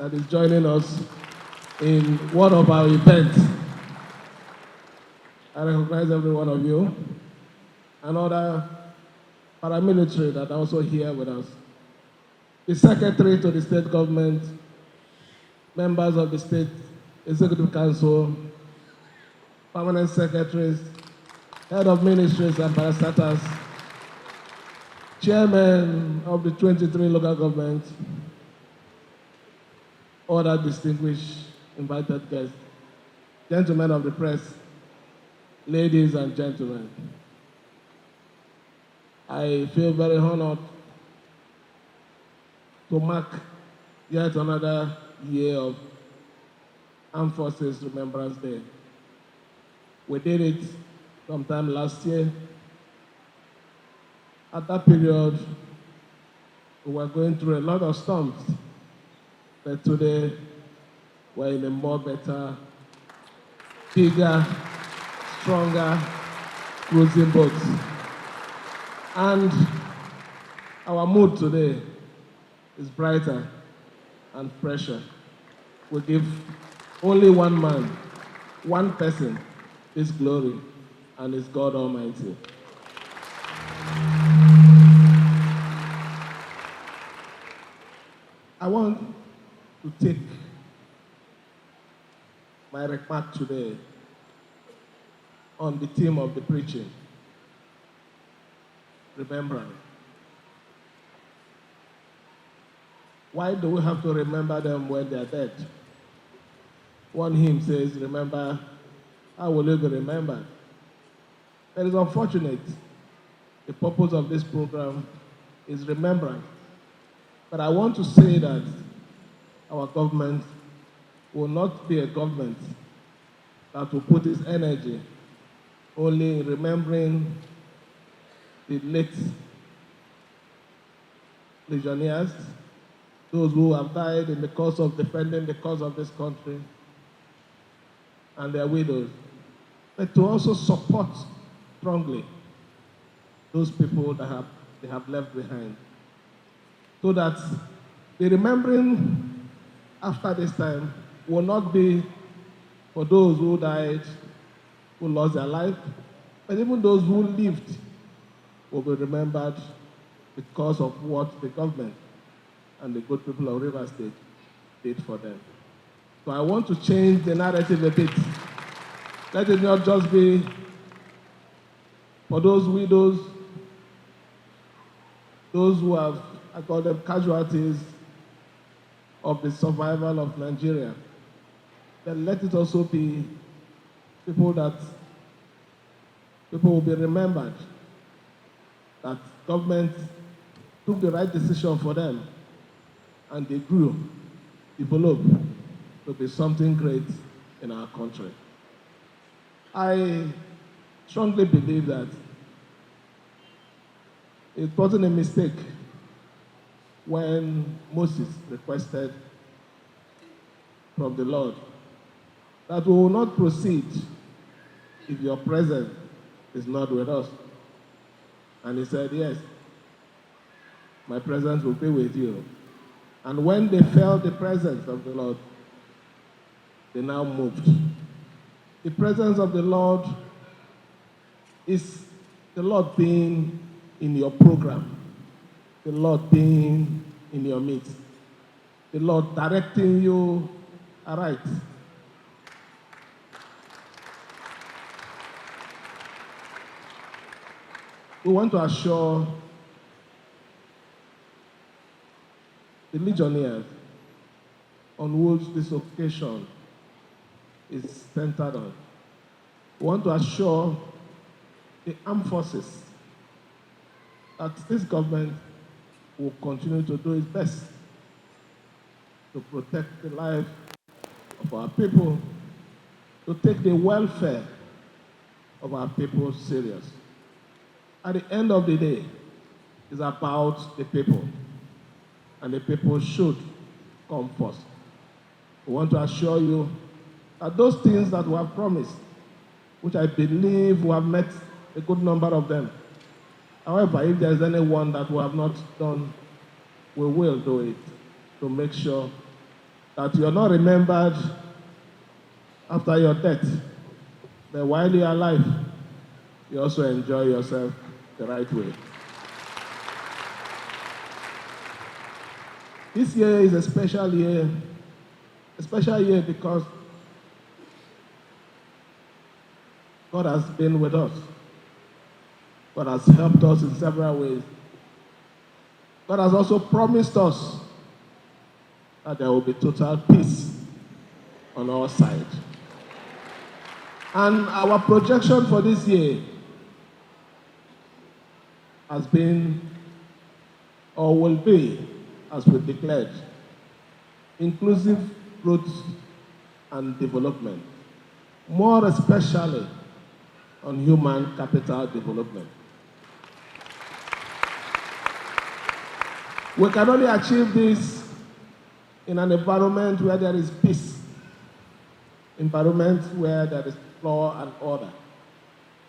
that is joining us in one of our events. I recognize every one of you. And other paramilitary that are also here with us. The Secretary to the State Government, members of the State Executive Council, permanent secretaries, head of ministries and parastatals, chairman of the 23 local governments, other distinguished invited guests, gentlemen of the press, ladies and gentlemen. I feel very honored to mark yet another year of Armed Forces Remembrance Day. We did it sometime last year. At that period, we were going through a lot of storms, but today we're in a more better, bigger, stronger cruising boat. And our mood today is brighter and fresher. We give only one man, one person, His glory, and it's God Almighty. I want to take my remark today on the theme of the preaching, remembrance. Why do we have to remember them when they are dead? One hymn says, remember, how will you be remembered? It is unfortunate. The purpose of this program is remembrance. But I want to say that our government will not be a government that will put its energy only in remembering the late legionnaires, those who have died in the cause of defending the cause of this country, and their widows, but to also support strongly those people that they have left behind, so that the remembering after this time will not be for those who died, who lost their life, but even those who lived will be remembered because of what the government and the good people of Rivers State did for them. So I want to change the narrative a bit. Let it not just be for those widows, those who have, I call them casualties of the survival of Nigeria. Then let it also be people will be remembered that government took the right decision for them and they grew, developed to be something great in our country. I strongly believe that it wasn't a mistake when Moses requested from the Lord that we will not proceed if your presence is not with us. And he said, yes, my presence will be with you. And when they felt the presence of the Lord, they now moved. The presence of the Lord is the Lord being in your program, the Lord being in your midst, the Lord directing you aright. We want to assure the legionnaires on which this occasion is centered on. We want to assure the armed forces that this government will continue to do its best to protect the life of our people, to take the welfare of our people serious. At the end of the day, it's about the people, and the people should come first. We want to assure you that those things that we have promised, which I believe we have met a good number of them. However, if there is anyone that we have not done, we will do it to make sure that you're not remembered after your death, but while you're alive, you also enjoy yourself the right way. This year is a special year because God has been with us. God has helped us in several ways. God has also promised us that there will be total peace on our side. And our projection for this year has been, or will be, as we declared, inclusive growth and development, more especially on human capital development. We can only achieve this in an environment where there is peace, environment where there is law and order.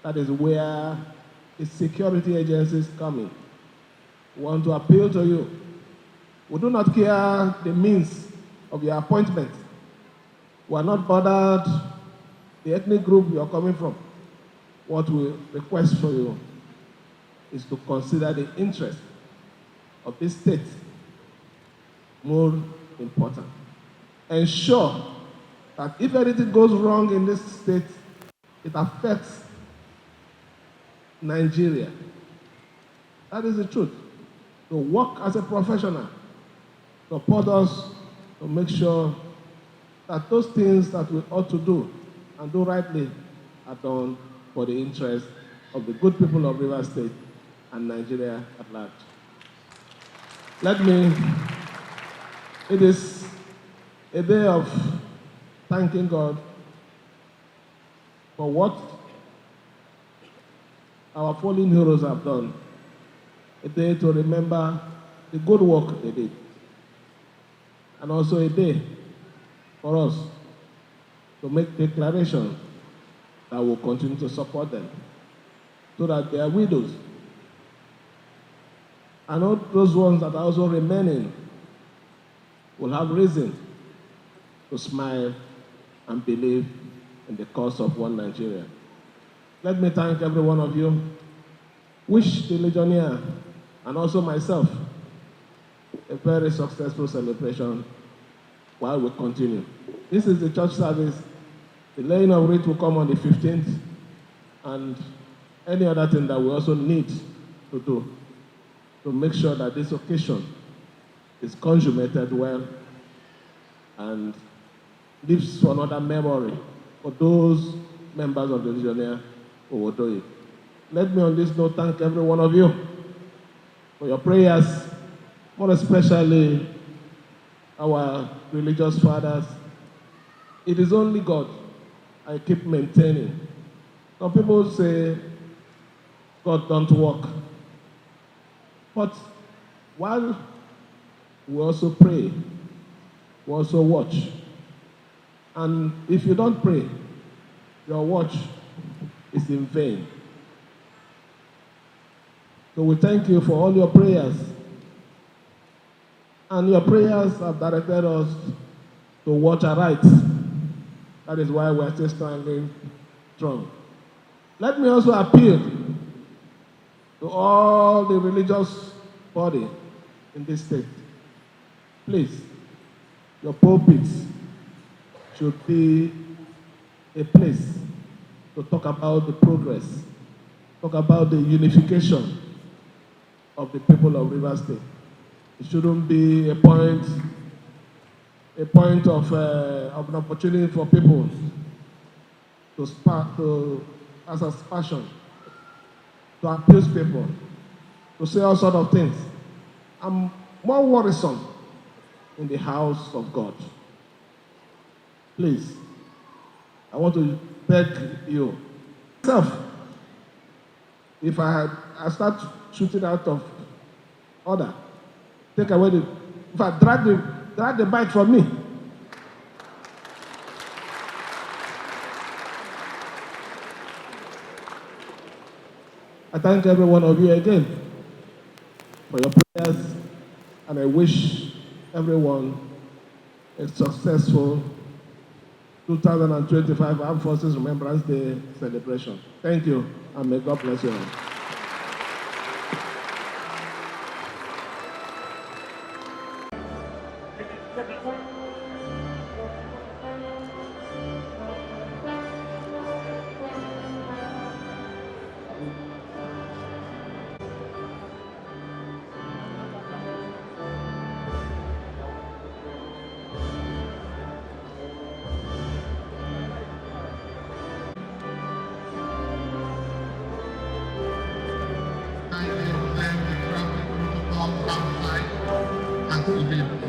That is where the security agencies come in. We want to appeal to you. We do not care the means of your appointment. We are not bothered the ethnic group you are coming from. What we request for you is to consider the interest of this state more important. Ensure that if anything goes wrong in this state, it affects Nigeria. That is the truth. To work as a professional, support us to make sure that those things that we ought to do and do rightly are done for the interest of the good people of Rivers State and Nigeria at large. It is a day of thanking God for what our fallen heroes have done. A day to remember the good work they did. And also a day for us to make declarations that will continue to support them so that their widows and all those ones that are also remaining will have reason to smile and believe in the cause of one Nigeria. Let me thank every one of you. Wish the Legionnaire and also myself a very successful celebration while we continue. This is the church service. The laying of wreath will come on the 15th, and any other thing that we also need to do to make sure that this occasion is consummated well and lives for another memory for those members of the Legionnaire who will do it. Let me on this note thank every one of you for your prayers, more especially our religious fathers. It is only God I keep maintaining. Some people say God don't work. But while we also pray, we also watch. And if you don't pray, your watch is in vain. So we thank you for all your prayers. And your prayers have directed us to watch aright. That is why we are still standing strong. Let me also appeal to all the religious body in this state. Please, your pulpits should be a place to talk about the progress, talk about the unification of the people of Rivers State. It shouldn't be a point of an opportunity for people to as a passion, to abuse people, to say all sorts of things. I'm more worrisome in the house of God. Please, I want to beg you. If I start shooting out of order, take away if I drag the bike from me. I thank every one of you again for your prayers, and I wish everyone a successful 2025 Armed Forces Remembrance Day celebration. Thank you, and may God bless you all. I declare the traffic protocol outside has to be